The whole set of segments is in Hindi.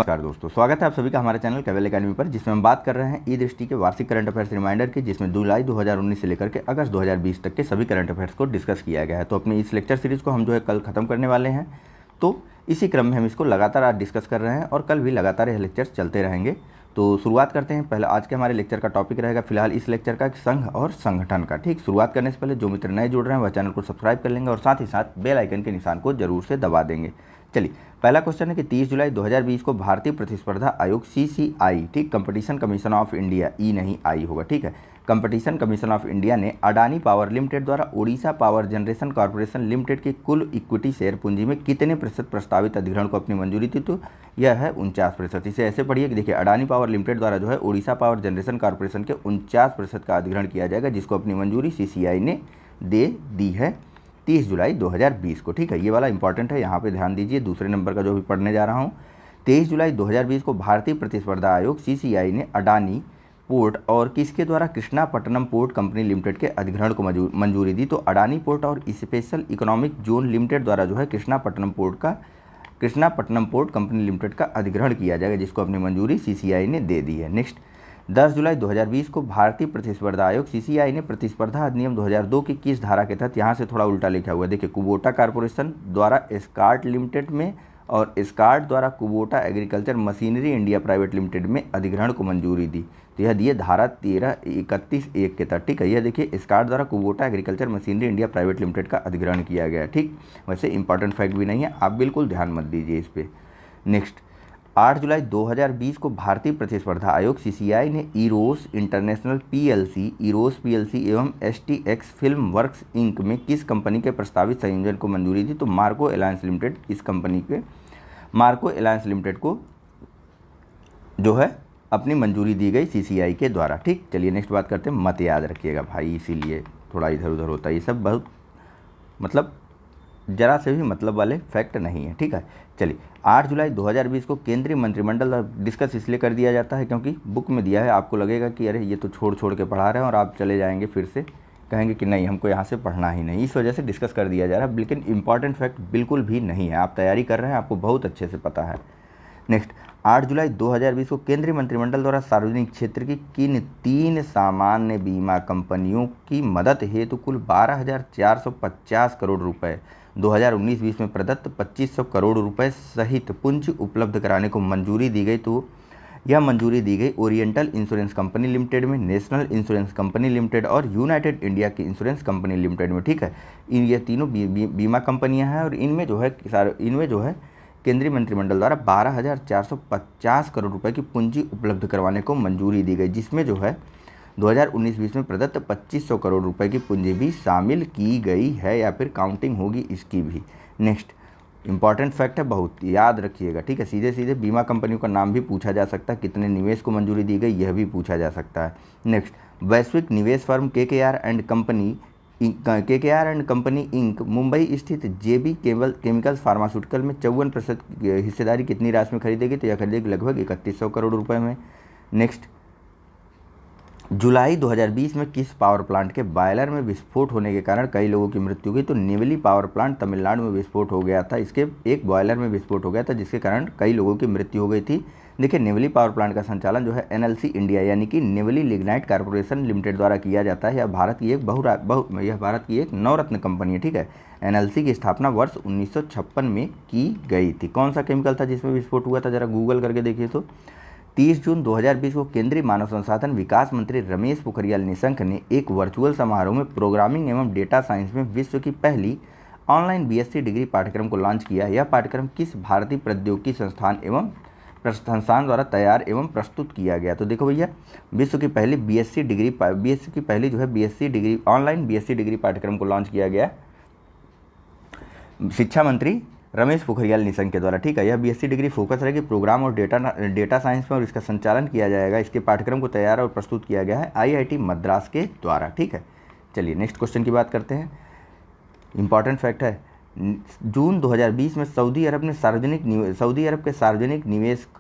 नमस्कार दोस्तों, स्वागत है आप सभी का हमारे चैनल केवल एकेडमी पर, जिसमें हम बात कर रहे हैं ई दृष्टि के वार्षिक करंट अफेयर्स रिमाइंडर की, जिसमें जुलाई 2019 से लेकर के अगस्त 2020 तक के सभी करंट अफेयर्स को डिस्कस किया गया है। तो अपनी इस लेक्चर सीरीज़ को हम कल ख़त्म करने वाले हैं, तो इसी क्रम में हम इसको लगातार आज डिस्कस कर रहे हैं और कल भी लगातार यह लेक्चर्स चलते रहेंगे। तो शुरुआत करते हैं। पहले आज के हमारे लेक्चर का टॉपिक रहेगा फिलहाल इस लेक्चर का संघ और संगठन का। ठीक, शुरुआत करने से पहले जो मित्र नए जुड़ रहे हैं वह चैनल को सब्सक्राइब कर लेंगे और साथ ही साथ बेल आइकन के निशान को जरूर से दबा देंगे। चलिए, पहला क्वेश्चन है कि 30 जुलाई 2020 को भारतीय प्रतिस्पर्धा आयोग CCI, ठीक, कंपटीशन कमीशन ऑफ इंडिया, ई नहीं आई होगा, ठीक है, कंपटीशन कमीशन ऑफ इंडिया ने अडानी पावर लिमिटेड द्वारा Odisha power generation corporation limited की कुल इक्विटी शेयर पूंजी में कितने प्रतिशत प्रस्तावित अधिग्रहण को अपनी मंजूरी दी? तो यह है 49%। इसे ऐसे पढ़िए कि देखिए, अडानी पावर लिमिटेड द्वारा जो है ओडिशा पावर जनरेशन कॉर्पोरेशन के 49% का अधिग्रहण किया जाएगा, जिसको अपनी मंजूरी CCI ने दे दी है 30 जुलाई 2020 को। ठीक है, ये वाला इंपॉर्टेंट है, यहाँ पे ध्यान दीजिए। दूसरे नंबर का जो भी पढ़ने जा रहा हूँ, 23 जुलाई 2020 को भारतीय प्रतिस्पर्धा आयोग CCI ने अडानी पोर्ट और किसके द्वारा कृष्णापट्टनम पोर्ट कंपनी लिमिटेड के अधिग्रहण को मंजूरी दी? तो अडानी पोर्ट और स्पेशल इकोनॉमिक जोन लिमिटेड द्वारा जो है कृष्णापट्टनम पोर्ट कंपनी लिमिटेड का अधिग्रहण किया जाएगा, जिसको अपनी मंजूरी CCI ने दे दी है। नेक्स्ट, 10 जुलाई 2020 को भारतीय प्रतिस्पर्धा आयोग CCI ने प्रतिस्पर्धा अधिनियम 2002 की किस धारा के तहत, यहाँ से थोड़ा उल्टा लिखा हुआ है, देखिए, कुबोटा कॉर्पोरेशन द्वारा स्कार्ट लिमिटेड में और स्कार्ट द्वारा Kubota agriculture machinery India private limited में अधिग्रहण को मंजूरी दी? तो यह दिए धारा 1331(1) के तहत। ठीक है, यह देखिए, स्कार्ट द्वारा Kubota agriculture machinery India private limited का अधिग्रहण किया गया। ठीक, वैसे इंपॉर्टेंट फैक्ट भी नहीं है, आप बिल्कुल ध्यान मत दीजिए इस पर। नेक्स्ट, 8 जुलाई 2020 को भारतीय प्रतिस्पर्धा आयोग CCI ने इरोस इंटरनेशनल इरोस PLC एवं STX फिल्म वर्क्स इंक में किस कंपनी के प्रस्तावित संयोजन को मंजूरी दी? तो मार्को एलायंस लिमिटेड, इस कंपनी के मार्को एलायंस लिमिटेड को जो है अपनी मंजूरी दी गई CCI के द्वारा। ठीक, चलिए नेक्स्ट बात करते हैं। मत याद रखिएगा भाई, इसीलिए थोड़ा इधर उधर होता है, ये सब बहुत मतलब जरा से भी मतलब वाले फैक्ट नहीं है। ठीक है, चलिए, 8 जुलाई 2020 को केंद्रीय मंत्रिमंडल डिस्कस इसलिए कर दिया जाता है क्योंकि बुक में दिया है, आपको लगेगा कि अरे ये तो छोड़ छोड़ के पढ़ा रहे हैं और आप चले जाएंगे, फिर से कहेंगे कि नहीं हमको यहाँ से पढ़ना ही नहीं, इस वजह से डिस्कस कर दिया जा रहा है। लेकिन इंपॉर्टेंट फैक्ट बिल्कुल भी नहीं है, आप तैयारी कर रहे हैं, आपको बहुत अच्छे से पता है। नेक्स्ट, 8 जुलाई 2020 को केंद्रीय मंत्रिमंडल द्वारा सार्वजनिक क्षेत्र की किन 3 सामान्य बीमा कंपनियों की मदद हेतु कुल 12,450 करोड़ रुपए 2019-20 में प्रदत्त 2500 करोड़ रुपए सहित पूंजी उपलब्ध कराने को मंजूरी दी गई? तो यह मंजूरी दी गई ओरिएंटल इंश्योरेंस कंपनी लिमिटेड में, नेशनल इंश्योरेंस कंपनी लिमिटेड और यूनाइटेड इंडिया की इंश्योरेंस कंपनी लिमिटेड में। ठीक है, ये तीनों बीमा कंपनियां हैं और इनमें जो है केंद्रीय मंत्रिमंडल द्वारा 12,450 करोड़ रुपए की पूंजी उपलब्ध करवाने को मंजूरी दी गई, जिसमें जो है 2019-20 में प्रदत्त 2500 करोड़ रुपए की पूंजी भी शामिल की गई है, या फिर काउंटिंग होगी इसकी भी। नेक्स्ट, इंपॉर्टेंट फैक्ट है, बहुत याद रखिएगा। ठीक है, सीधे सीधे बीमा कंपनियों का नाम भी पूछा जा सकता है, कितने निवेश को मंजूरी दी गई यह भी पूछा जा सकता है। नेक्स्ट, वैश्विक निवेश firm KKR and company Inc Mumbai स्थित JB केमिकल्स फार्मास्यूटिकल में 54% हिस्सेदारी कितनी राशि में खरीदेगी? तो यह खरीदेगी लगभग 3100 करोड़ रुपए में। नेक्स्ट, जुलाई 2020 में किस पावर प्लांट के बॉयलर में विस्फोट होने के कारण कई लोगों की मृत्यु हुई? तो नेवली पावर प्लांट तमिलनाडु में विस्फोट हो गया था, इसके एक बॉयलर में विस्फोट हो गया था, जिसके कारण कई लोगों की मृत्यु हो गई थी। देखिए, नेवली पावर प्लांट का संचालन जो है NLC इंडिया यानी कि नेवली लिग्नाइट कॉर्पोरेशन लिमिटेड द्वारा किया जाता है। यह भारत की एक नवरत्न कंपनी है। ठीक है, NLC की स्थापना वर्ष 1956 में की गई थी। कौन सा केमिकल था जिसमें विस्फोट हुआ था, जरा गूगल करके देखिए। तो 30 जून 2020 को केंद्रीय मानव संसाधन विकास मंत्री रमेश पोखरियाल निशंक ने एक वर्चुअल समारोह में प्रोग्रामिंग एवं डेटा साइंस में विश्व की पहली ऑनलाइन BSc डिग्री पाठ्यक्रम को लॉन्च किया। यह पाठ्यक्रम किस भारतीय प्रौद्योगिकी संस्थान द्वारा तैयार एवं प्रस्तुत किया गया? तो देखो भैया, विश्व की पहली ऑनलाइन BSc डिग्री पाठ्यक्रम को लॉन्च किया गया शिक्षा मंत्री रमेश पोखरियाल निशंक के द्वारा। ठीक है, यह BSc डिग्री फोकस रहेगी प्रोग्राम और डेटा साइंस में और इसका संचालन किया जाएगा। इसके पाठ्यक्रम को तैयार और प्रस्तुत किया गया है IIT मद्रास के द्वारा। ठीक है, चलिए नेक्स्ट क्वेश्चन की बात करते हैं। इंपॉर्टेंट फैक्ट है, जून 2020 में सऊदी अरब के सार्वजनिक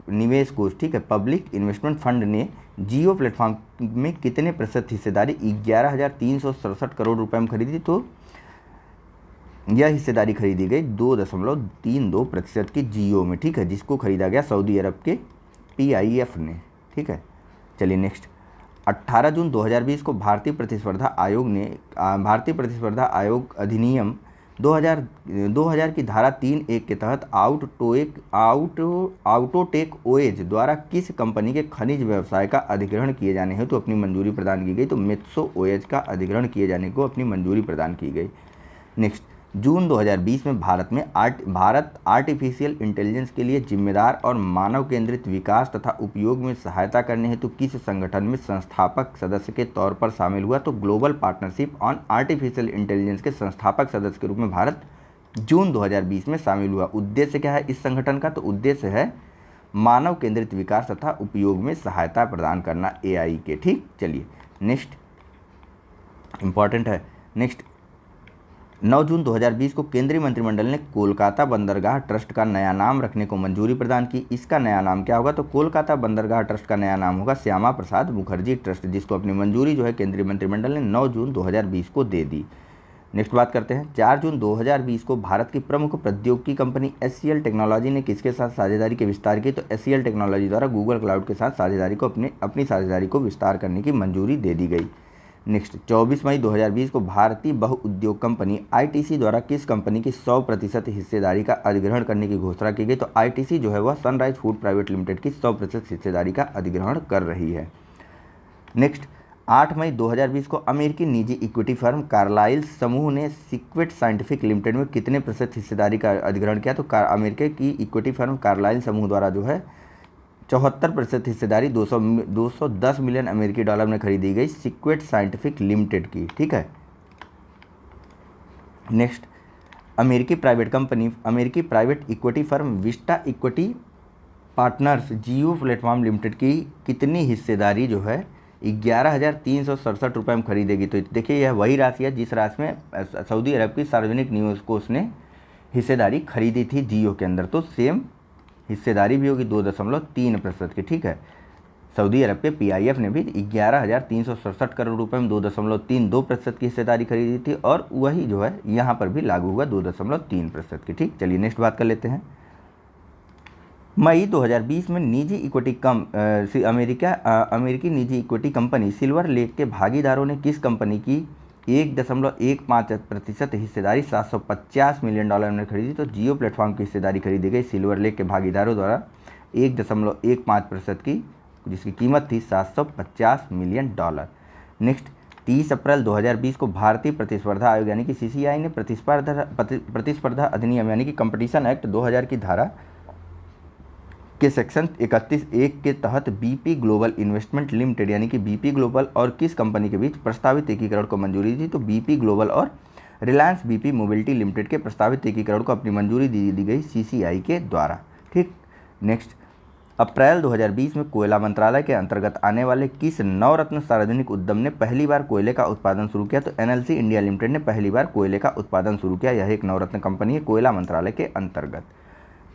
निवेश कोष, ठीक है, पब्लिक इन्वेस्टमेंट फंड ने जियो प्लेटफॉर्म में कितने प्रतिशत हिस्सेदारी 11,367 करोड़ रुपए में खरीदी? तो यह हिस्सेदारी खरीदी गई 2.32% की जियो में, ठीक है, जिसको खरीदा गया सऊदी अरब के PIF ने, ठीक है। चलिए नेक्स्ट, 18 जून 2020 को भारतीय प्रतिस्पर्धा आयोग अधिनियम 2000 की धारा 3(1) के तहत आउटोटेक ओएज द्वारा किस कंपनी के खनिज व्यवसाय का अधिग्रहण किए जाने हेतु अपनी मंजूरी प्रदान की गई? तो मेत्सो ओएज का अधिग्रहण किए जाने को अपनी मंजूरी प्रदान की गई। नेक्स्ट, जून 2020 में भारत आर्टिफिशियल इंटेलिजेंस के लिए जिम्मेदार और मानव केंद्रित विकास तथा उपयोग में सहायता करने हेतु किस संगठन में संस्थापक सदस्य के तौर पर शामिल हुआ? तो global partnership on artificial intelligence के संस्थापक सदस्य के रूप में भारत जून 2020 में शामिल हुआ। उद्देश्य क्या है इस संगठन का? तो उद्देश्य है मानव केंद्रित विकास तथा उपयोग में सहायता प्रदान करना, AI के, ठीक। चलिए नेक्स्ट, इंपॉर्टेंट है। नेक्स्ट, 9 जून 2020 को केंद्रीय मंत्रिमंडल ने कोलकाता बंदरगाह ट्रस्ट का नया नाम रखने को मंजूरी प्रदान की। इसका नया नाम क्या होगा? तो कोलकाता बंदरगाह ट्रस्ट का नया नाम होगा श्यामा प्रसाद मुखर्जी ट्रस्ट, जिसको अपनी मंजूरी जो है केंद्रीय मंत्रिमंडल ने 9 जून 2020 को दे दी। नेक्स्ट बात करते हैं, 4 जून 2020 को भारत की प्रमुख प्रौद्योगिकी कंपनी HCL टेक्नोलॉजी ने किसके साथ साझेदारी के विस्तार की? तो HCL टेक्नोलॉजी द्वारा गूगल क्लाउड के साथ साझेदारी को अपनी साझेदारी को विस्तार करने की मंजूरी दे दी गई। नेक्स्ट, 24 मई 2020 को भारतीय बहुउद्योग कंपनी ITC द्वारा किस कंपनी की 100% हिस्सेदारी का अधिग्रहण करने की घोषणा की गई? तो ITC जो है वह सनराइज फूड प्राइवेट लिमिटेड की 100% हिस्सेदारी का अधिग्रहण कर रही है। नेक्स्ट, 8 मई 2020 को अमेरिकी निजी इक्विटी फर्म कार्लाइल समूह ने सीक्वेट साइंटिफिक लिमिटेड में कितने प्रतिशत हिस्सेदारी का अधिग्रहण किया? तो अमेरिका की इक्विटी फर्म कार्लाइल समूह द्वारा जो है 74% हिस्सेदारी 210 मिलियन अमेरिकी डॉलर में खरीदी गई सीक्वेट साइंटिफिक लिमिटेड की, ठीक है। नेक्स्ट, अमेरिकी private equity firm Vista Equity Partners Jio Platform Limited की कितनी हिस्सेदारी जो है 11,367 रुपये में खरीदेगी? तो देखिए यह वही राशि है जिस राशि में सऊदी अरब की सार्वजनिक निवेश कोष ने हिस्सेदारी खरीदी थी जियो के अंदर, तो सेम हिस्सेदारी भी होगी 2.3% की, ठीक है। सऊदी अरब के PIF ने भी 11,367 करोड़ रुपए में 2.32% की हिस्सेदारी खरीदी थी, और वही जो है यहाँ पर भी लागू हुआ 2.3% की, ठीक। चलिए नेक्स्ट बात कर लेते हैं। मई 2020 में अमेरिकी निजी इक्विटी कंपनी सिल्वर लेक के भागीदारों ने किस कंपनी की 1.15% हिस्सेदारी 750 मिलियन डॉलर में खरीदी? तो जियो प्लेटफॉर्म की हिस्सेदारी खरीदी गई सिल्वर लेक के भागीदारों द्वारा 1.15% की, जिसकी कीमत थी 750 मिलियन डॉलर। नेक्स्ट, 30 अप्रैल 2020 को भारतीय प्रतिस्पर्धा आयोग यानी कि CCI ने प्रतिस्पर्धा अधिनियम यानी कि कंपटीशन एक्ट 2000 की धारा के सेक्शन 31(1) के तहत BP ग्लोबल इन्वेस्टमेंट लिमिटेड यानी कि BP ग्लोबल और किस कंपनी के बीच प्रस्तावित एकीकरण को मंजूरी दी? तो BP ग्लोबल और रिलायंस BP मोबिलिटी लिमिटेड के प्रस्तावित एकीकरण को अपनी मंजूरी दी गई CCI के द्वारा, ठीक। नेक्स्ट, अप्रैल 2020 में कोयला मंत्रालय के अंतर्गत आने वाले किस नवरत्न सार्वजनिक उद्यम ने पहली बार कोयले का उत्पादन शुरू किया? तो NLC इंडिया लिमिटेड ने पहली बार कोयले का उत्पादन शुरू किया। यह एक नवरत्न कंपनी है कोयला मंत्रालय के अंतर्गत।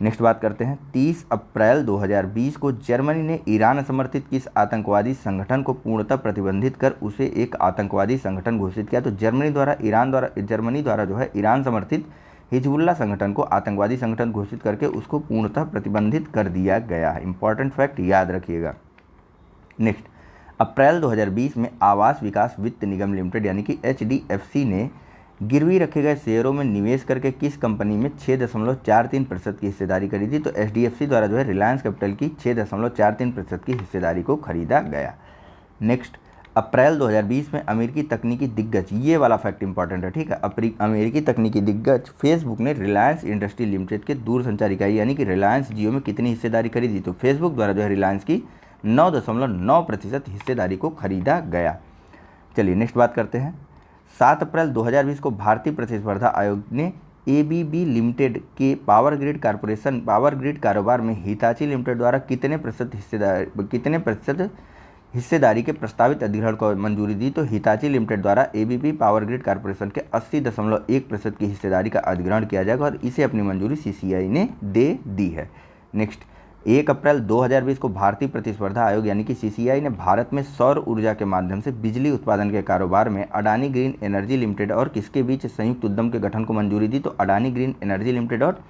नेक्स्ट बात करते हैं, 30 अप्रैल 2020 को जर्मनी ने ईरान समर्थित किस आतंकवादी संगठन को पूर्णतः प्रतिबंधित कर उसे एक आतंकवादी संगठन घोषित किया? तो जर्मनी द्वारा जो है ईरान समर्थित हिजबुल्लाह संगठन को आतंकवादी संगठन घोषित करके उसको पूर्णतः प्रतिबंधित कर दिया गया है। इंपॉर्टेंट फैक्ट याद रखिएगा। नेक्स्ट, अप्रैल 2020 में आवास विकास वित्त निगम लिमिटेड यानी कि HDFC ने गिरवी रखे गए शेयरों में निवेश करके किस कंपनी में 6.43% की हिस्सेदारी खरीदी? तो HDFC द्वारा जो है रिलायंस कैपिटल की 6.43% की हिस्सेदारी को खरीदा गया। नेक्स्ट, अप्रैल 2020 में अमेरिकी तकनीकी दिग्गज, ये वाला फैक्ट इंपॉर्टेंट है, ठीक है। अमेरिकी तकनीकी दिग्गज फेसबुक ने रिलायंस इंडस्ट्री लिमिटेड के दूरसंचार इकाई यानी कि रिलायंस जियो में कितनी हिस्सेदारी खरीदी? तो फेसबुक द्वारा जो है रिलायंस की 9.9% हिस्सेदारी को खरीदा गया। चलिए नेक्स्ट बात करते हैं। 7 अप्रैल 2020 को भारतीय प्रतिस्पर्धा आयोग ने ABB लिमिटेड के पावर ग्रिड कारोबार में हिताची लिमिटेड द्वारा कितने प्रतिशत हिस्सेदारी के प्रस्तावित अधिग्रहण को मंजूरी दी? तो हिताची लिमिटेड द्वारा ABB पावर ग्रिड कॉर्पोरेशन के 80.1% की हिस्सेदारी का अधिग्रहण किया जाएगा और इसे अपनी मंजूरी CCI ने दे दी है। नेक्स्ट, 1 अप्रैल 2020 को भारतीय प्रतिस्पर्धा आयोग यानी कि सीसीआई ने भारत में सौर ऊर्जा के माध्यम से बिजली उत्पादन के कारोबार में अडानी ग्रीन एनर्जी लिमिटेड और किसके बीच संयुक्त उद्यम के गठन को मंजूरी दी? तो अडानी ग्रीन एनर्जी लिमिटेड और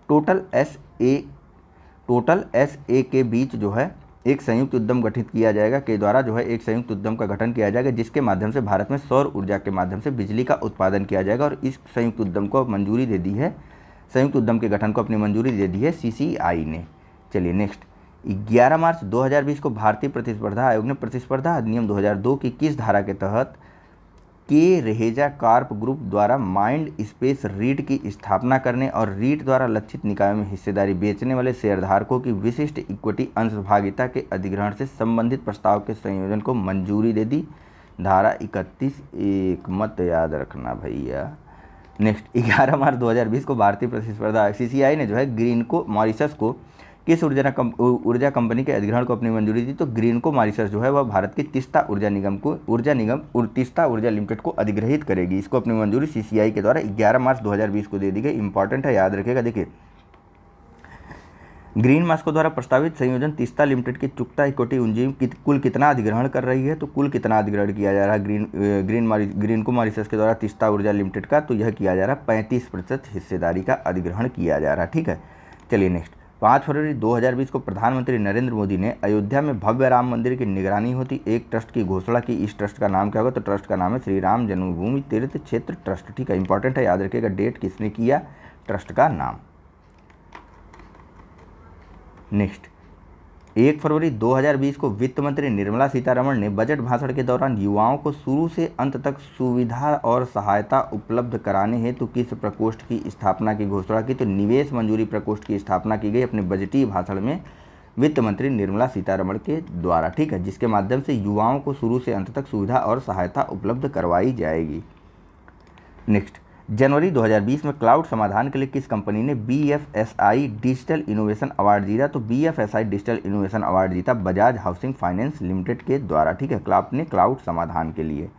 टोटल एस ए के बीच जो है एक संयुक्त उद्यम गठित किया जाएगा, के द्वारा जो है एक संयुक्त उद्यम का गठन किया जाएगा, जिसके माध्यम से भारत में सौर ऊर्जा के माध्यम से बिजली का उत्पादन किया जाएगा। और इस संयुक्त उद्यम को मंजूरी दे दी है, संयुक्त उद्यम के गठन को अपनी मंजूरी दे दी है सीसीआई ने। चलिए नेक्स्ट, 11 मार्च 2020 को भारतीय प्रतिस्पर्धा आयोग ने प्रतिस्पर्धा अधिनियम 2002 की किस धारा के तहत के रहेजा कार्प ग्रुप द्वारा माइंड स्पेस रीट की स्थापना करने और रीट द्वारा लक्षित निकायों में हिस्सेदारी बेचने वाले शेयरधारकों की विशिष्ट इक्विटी अंशभागिता के अधिग्रहण से संबंधित प्रस्ताव के संयोजन को मंजूरी दे दी? धारा 31(1) मत याद रखना भैया। नेक्स्ट, 11 मार्च 2020 को भारतीय प्रतिस्पर्धा सीसीआई ने जो है ग्रीनको मॉरिशस को किस ऊर्जा कंपनी के अधिग्रहण को अपनी मंजूरी दी? तो ग्रीनको मॉरिशस जो है वह भारत की तीस्ता ऊर्जा निगम तीस्ता ऊर्जा लिमिटेड को अधिग्रहित करेगी। इसको अपनी मंजूरी सीसीआई के द्वारा 11 मार्च 2020 को दे दी गई। इंपॉर्टेंट है, याद रखिएगा। देखिए, ग्रीन मास्को द्वारा प्रस्तावित संयोजन तीस्ता लिमिटेड की चुकता इक्विटी पूंजी कुल कितना अधिग्रहण कर रही है? तो कुल कितना अधिग्रहण किया जा रहा है ग्रीनको मॉरिशस के द्वारा तीस्ता ऊर्जा लिमिटेड का? तो यह किया जा रहा है 35% हिस्सेदारी का अधिग्रहण किया जा रहा है। ठीक है, चलिए नेक्स्ट, 5 फरवरी 2020 को प्रधानमंत्री नरेंद्र मोदी ने अयोध्या में भव्य राम मंदिर की निगरानी होती एक ट्रस्ट की घोषणा की। इस ट्रस्ट का नाम क्या होगा? तो ट्रस्ट का नाम है श्री राम जन्मभूमि तीर्थ क्षेत्र ट्रस्ट। ठीक है, इंपॉर्टेंट है, याद रखिएगा। डेट किसने किया, ट्रस्ट का नाम। नेक्स्ट, 1 फरवरी 2020 को वित्त मंत्री निर्मला सीतारमण ने बजट भाषण के दौरान युवाओं को शुरू से अंत तक सुविधा और सहायता उपलब्ध कराने हेतु किस प्रकोष्ठ की स्थापना की घोषणा की? तो निवेश मंजूरी प्रकोष्ठ की स्थापना की गई अपने बजटीय भाषण में वित्त मंत्री निर्मला सीतारमण के द्वारा। ठीक है, जिसके माध्यम से युवाओं को शुरू से अंत तक सुविधा और सहायता उपलब्ध करवाई जाएगी। नेक्स्ट, जनवरी 2020 में क्लाउड समाधान के लिए किस कंपनी ने BFSI डिजिटल इनोवेशन अवार्ड जीता? तो BFSI डिजिटल इनोवेशन अवार्ड जीता बजाज हाउसिंग फाइनेंस लिमिटेड के द्वारा। ठीक है, क्लाउड समाधान के लिए।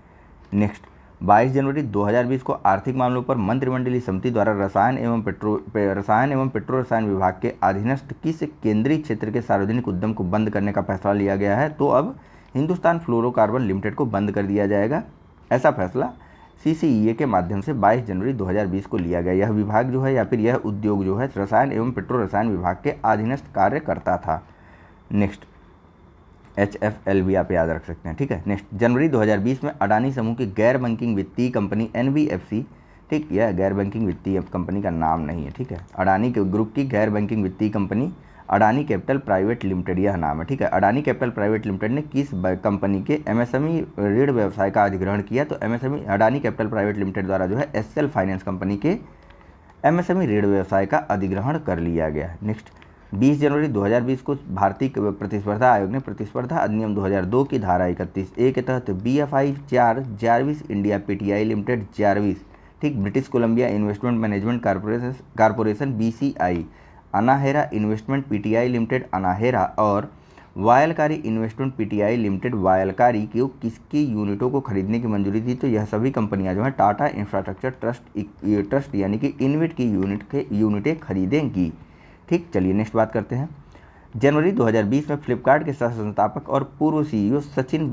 नेक्स्ट, 22 जनवरी 2020 को आर्थिक मामलों पर मंत्रिमंडलीय समिति द्वारा रसायन एवं पेट्रो रसायन विभाग के अधीनस्थ किस केंद्रीय क्षेत्र के सार्वजनिक उद्यम को बंद करने का फैसला लिया गया है? तो अब हिंदुस्तान फ्लोरोकार्बन लिमिटेड को बंद कर दिया जाएगा। ऐसा फैसला CCEA के माध्यम से 22 जनवरी 2020 को लिया गया। यह विभाग जो है या फिर यह उद्योग जो है रसायन एवं पेट्रो रसायन विभाग के अधीनस्थ कार्य करता था। नेक्स्ट, HFL भी आप याद रख सकते हैं। ठीक है, नेक्स्ट, जनवरी 2020 में अडानी समूह की गैर बैंकिंग वित्तीय कंपनी NBFC, ठीक, यह गैर बैंकिंग वित्तीय कंपनी का नाम नहीं है। ठीक है, अडानी के ग्रुप की गैर बैंकिंग वित्तीय company Adani capital private limited यह नाम है। ठीक है, अडानी कैपिटल प्राइवेट लिमिटेड ने किस कंपनी के MSME ऋण व्यवसाय का अधिग्रहण किया? तो MSME Adani capital private limited द्वारा जो है SL फाइनेंस कंपनी के MSME ऋण व्यवसाय का अधिग्रहण कर लिया गया। नेक्स्ट, 20 जनवरी 2020 को भारतीय प्रतिस्पर्धा आयोग ने प्रतिस्पर्धा अधिनियम 2002 की धारा 31(a) के तहत BFI Jarvis India PTI Limited Jarvis, ठीक, British Columbia Investment Management Corporation BCI, Anahera Investment PTI Limited Anahera और Wailkari Investment PTI Limited Wailkari की किसकी यूनिटों को खरीदने की मंजूरी दी? तो यह सभी कंपनियां जो हैं टाटा इंफ्रास्ट्रक्चर ट्रस्ट यानी कि इनविट की यूनिटें खरीदेंगी। ठीक, चलिए नेक्स्ट बात करते हैं। जनवरी 2020 में फ्लिपकार्ट के सह संस्थापक और पूर्व CEO सचिन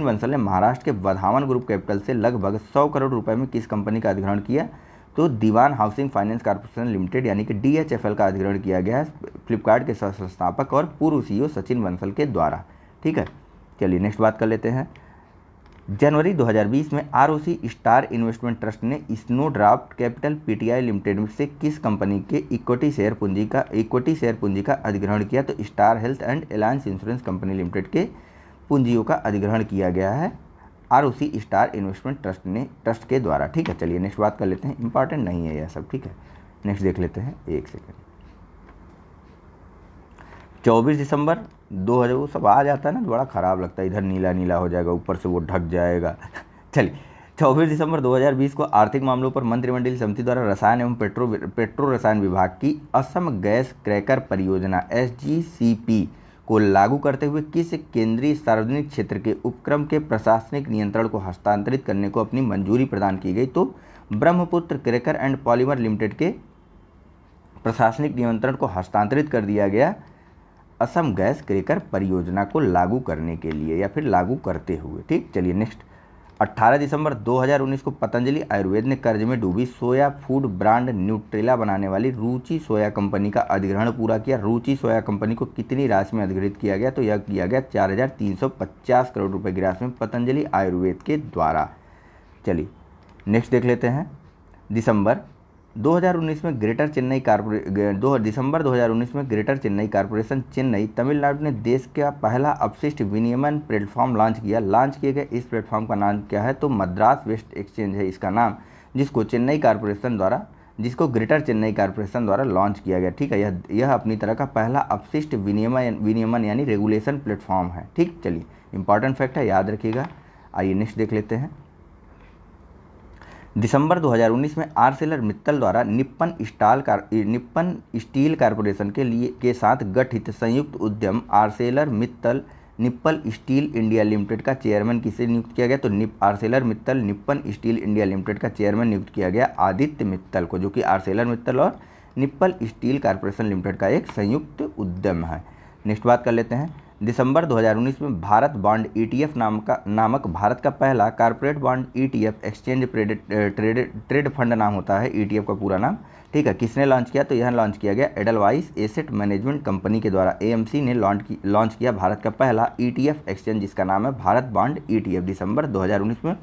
बंसल ने महाराष्ट्र के वधावन ग्रुप कैपिटल से लगभग 100 करोड़ रुपए में किस कंपनी का अधिग्रहण किया? तो दीवान हाउसिंग फाइनेंस कॉर्पोरेशन लिमिटेड यानी कि DHFL का अधिग्रहण किया गया है फ्लिपकार्ट के सह संस्थापक और पूर्व CEO सचिन बंसल के द्वारा। ठीक है, चलिए नेक्स्ट बात कर लेते हैं। जनवरी 2020 में ROC स्टार इन्वेस्टमेंट ट्रस्ट ने स्नोड्राफ्ट कैपिटल PTI लिमिटेड से किस कंपनी के इक्विटी शेयर पूंजी का अधिग्रहण किया? तो Star Health and Alliance Insurance Company Limited के पूंजियों का अधिग्रहण किया गया है ROC स्टार इन्वेस्टमेंट ट्रस्ट के द्वारा। ठीक है, चलिए नेक्स्ट बात कर लेते हैं। इंपॉर्टेंट नहीं है यह सब। ठीक है, नेक्स्ट देख लेते हैं, एक सेकेंड। 24 दिसंबर 2000, वो सब आ जाता है ना, बड़ा ख़राब लगता है, इधर नीला नीला हो जाएगा, ऊपर से वो ढक जाएगा। चलिए, 24 दिसंबर 2020 को आर्थिक मामलों पर मंत्रिमंडलीय समिति द्वारा रसायन एवं पेट्रो रसायन विभाग की असम गैस क्रैकर परियोजना SGCP को लागू करते हुए किस केंद्रीय सार्वजनिक क्षेत्र के उपक्रम के प्रशासनिक नियंत्रण को हस्तांतरित करने को अपनी मंजूरी प्रदान की गई? तो Brahmaputra cracker and polymer limited के प्रशासनिक नियंत्रण को हस्तांतरित कर दिया गया असम गैस क्रैकर परियोजना को लागू करने के लिए या फिर लागू करते हुए। ठीक, चलिए नेक्स्ट। 18 दिसंबर 2019 को पतंजलि आयुर्वेद ने कर्ज में डूबी सोया फूड ब्रांड न्यूट्रेला बनाने वाली रुचि सोया कंपनी का अधिग्रहण पूरा किया। रुचि सोया कंपनी को कितनी राशि में अधिग्रहित किया गया? तो यह किया गया 4,350 करोड़ रुपए की राशि में पतंजलि आयुर्वेद के द्वारा। चलिए नेक्स्ट देख लेते हैं। दिसंबर 2019 में ग्रेटर चेन्नई कारपोरेशन चेन्नई तमिलनाडु ने देश का पहला अपशिष्ट विनियमन प्लेटफॉर्म लॉन्च किया। लॉन्च किए गए इस प्लेटफॉर्म का नाम क्या है? तो मद्रास वेस्ट एक्सचेंज है इसका नाम, जिसको ग्रेटर चेन्नई कारपोरेशन द्वारा लॉन्च किया गया। ठीक है, यह अपनी तरह का पहला अपशिष्ट विनियमन यानी रेगुलेशन प्लेटफॉर्म है। ठीक, चलिए इंपॉर्टेंट फैक्ट है, याद रखिएगा। आइए नेक्स्ट देख लेते हैं। दिसंबर 2019 में आर्सेलर मित्तल द्वारा निप्पन स्टील कॉरपोरेशन के साथ गठित संयुक्त उद्यम Arcelor Mittal nipple steel India limited का चेयरमैन किसे नियुक्त किया गया? तो Arcelor Mittal Nippon steel India limited का चेयरमैन नियुक्त किया गया आदित्य मित्तल को, जो कि आर्सेलर मित्तल और निप्पल स्टील कॉरपोरेशन लिमिटेड का एक संयुक्त उद्यम है। नेक्स्ट बात कर लेते हैं। दिसंबर 2019 में भारत बॉन्ड ETF नामक भारत का पहला corporate bond ETF exchange trade fund नाम होता है ETF का पूरा नाम। ठीक है, किसने लॉन्च किया? तो यह लॉन्च किया गया एडलवाइस एसेट मैनेजमेंट कंपनी के द्वारा। AMC ने लॉन्च किया भारत का पहला ETF एक्सचेंज जिसका नाम है भारत बॉन्ड ETF दिसंबर 2019 में।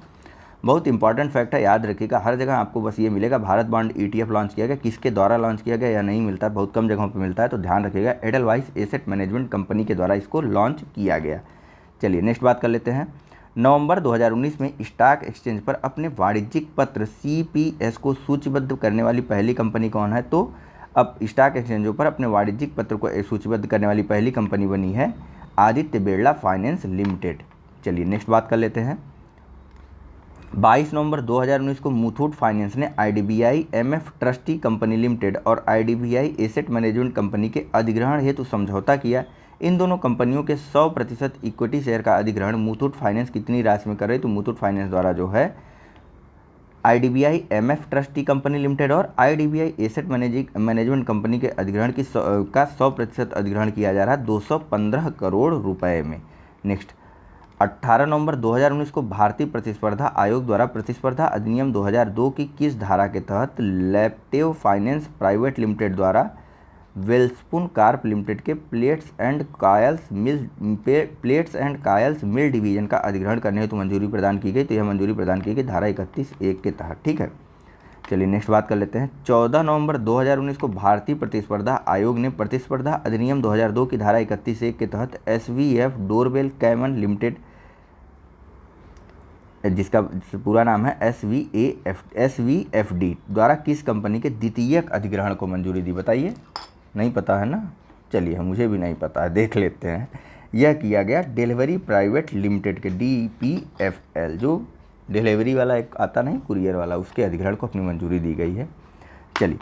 बहुत इंपॉर्टेंट फैक्ट है, याद रखिएगा। हर जगह आपको बस ये मिलेगा भारत बॉन्ड ETF लॉन्च किया गया, किसके द्वारा लॉन्च किया गया या नहीं मिलता है, बहुत कम जगहों पे मिलता है, तो ध्यान रखिएगा एडलवाइस एसेट मैनेजमेंट कंपनी के द्वारा इसको लॉन्च किया गया। चलिए नेक्स्ट बात कर लेते हैं। नवंबर 2019 में स्टॉक एक्सचेंज पर अपने वाणिज्यिक पत्र CPS को सूचीबद्ध करने वाली पहली कंपनी कौन है? तो अब स्टॉक एक्सचेंजों पर अपने वाणिज्यिक पत्र को सूचीबद्ध करने वाली पहली कंपनी बनी है आदित्य बिरला फाइनेंस लिमिटेड। चलिए नेक्स्ट बात कर लेते हैं। 22 नवंबर 2019 को मुथूट फाइनेंस ने IDBI MF trustee company limited और IDBI एसेट मैनेजमेंट कंपनी के अधिग्रहण हेतु समझौता किया। इन दोनों कंपनियों के 100% इक्विटी शेयर का अधिग्रहण मुथूट फाइनेंस कितनी राशि में कर रही? तो मुथूट फाइनेंस द्वारा जो है IDBI MF trustee company limited और IDBI एसेट मैनेजमेंट कंपनी के अधिग्रहण का 100% अधिग्रहण किया जा रहा है 215 करोड़ रुपए में। नेक्स्ट, 18 नवंबर 2019 को भारतीय प्रतिस्पर्धा आयोग द्वारा प्रतिस्पर्धा अधिनियम 2002 की किस धारा के तहत लैप्टेव फाइनेंस प्राइवेट लिमिटेड द्वारा वेल्सपुन कॉर्प लिमिटेड के प्लेट्स एंड कायल्स मिल डिवीजन का अधिग्रहण करने हेतु मंजूरी प्रदान की गई? तो यह मंजूरी प्रदान की गई धारा 31(1) के तहत। ठीक है, चलिए नेक्स्ट बात कर लेते हैं। 14 नवंबर 2019 को भारतीय प्रतिस्पर्धा आयोग ने प्रतिस्पर्धा अधिनियम 2002 की धारा 31(1) के तहत SVF डोरबेल कैमन लिमिटेड, जिसका पूरा नाम है SVFD द्वारा किस कंपनी के द्वितीयक अधिग्रहण को मंजूरी दी? बताइए, नहीं पता है ना? चलिए, मुझे भी नहीं पता है, देख लेते हैं। यह किया गया डिलीवरी प्राइवेट लिमिटेड के DPFL, जो डिलीवरी वाला एक आता नहीं कुरियर वाला, उसके अधिग्रहण को अपनी मंजूरी दी गई है। चलिए,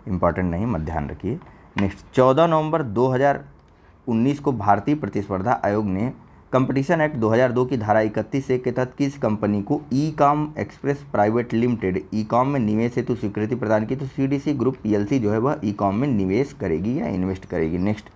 इंपॉर्टेंट नहीं, मत ध्यान रखिए। नेक्स्ट, 14 नवंबर 2019 को भारतीय प्रतिस्पर्धा आयोग ने कंपटीशन एक्ट 2002 की धारा 31(1) के तहत किस कंपनी को e-com express private limited e-com में निवेश हेतु स्वीकृति प्रदान की? तो CDC ग्रुप PLC जो है वह ई-कॉम में निवेश करेगी या इन्वेस्ट करेगी। नेक्स्ट,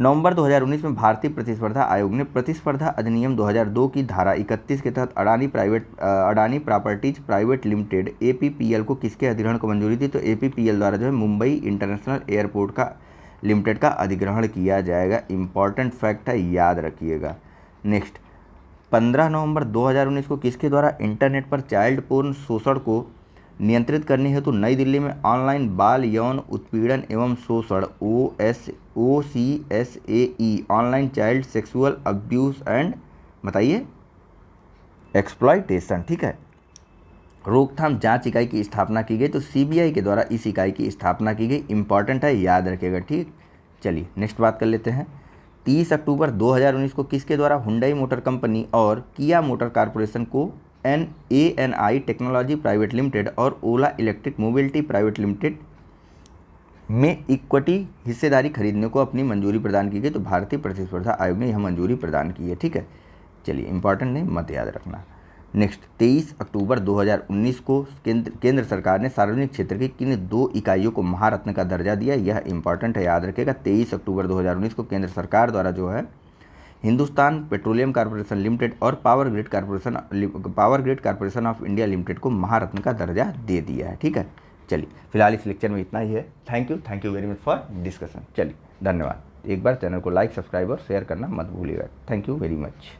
नवंबर 2019 में भारतीय प्रतिस्पर्धा आयोग ने प्रतिस्पर्धा अधिनियम 2002 की धारा 31 के तहत Adani properties private limited APPL को किसके अधिग्रहण को मंजूरी दी? तो APPL द्वारा जो है मुंबई इंटरनेशनल एयरपोर्ट का लिमिटेड का अधिग्रहण किया जाएगा। इंपॉर्टेंट फैक्ट है, याद रखिएगा। नेक्स्ट, 15 नवंबर 2019 को किसके द्वारा इंटरनेट पर चाइल्ड पोर्न शोषण को नियंत्रित करने हेतु नई दिल्ली में ऑनलाइन बाल यौन उत्पीड़न एवं शोषण OCSAE online child sexual abuse and बताइए एक्सप्लॉयटेशन, ठीक है, रोकथाम जांच इकाई की स्थापना की गई? तो CBI के द्वारा इस इकाई की स्थापना की गई। इंपॉर्टेंट है, याद रखिएगा। ठीक, चलिए नेक्स्ट बात कर लेते हैं। 30 अक्टूबर 2019 को किसके द्वारा हुंडई मोटर कंपनी और किया मोटर कॉरपोरेशन को ANI टेक्नोलॉजी प्राइवेट लिमिटेड और ओला इलेक्ट्रिक मोबिलिटी प्राइवेट लिमिटेड में इक्विटी हिस्सेदारी खरीदने को अपनी मंजूरी प्रदान की गई? तो भारतीय प्रतिस्पर्धा आयोग ने यह मंजूरी प्रदान की है। ठीक है, चलिए इंपॉर्टेंट नहीं, मत याद रखना। नेक्स्ट 23 अक्टूबर 2019 को केंद्र सरकार ने सार्वजनिक क्षेत्र की किन 2 इकाइयों को महारत्न का दर्जा दिया? यह इंपॉर्टेंट है, याद रखिएगा। 23 अक्टूबर 2019 को केंद्र सरकार द्वारा जो है हिंदुस्तान पेट्रोलियम कॉर्पोरेशन लिमिटेड और power grid corporation of India limited को महारत्न का दर्जा दे दिया है। ठीक है, चलिए फिलहाल इस लेक्चर में इतना ही है। Thank you very much for discussion. चलिए धन्यवाद। एक बार चैनल को लाइक, सब्सक्राइब और शेयर करना मत भूलिएगा। Thank you very much.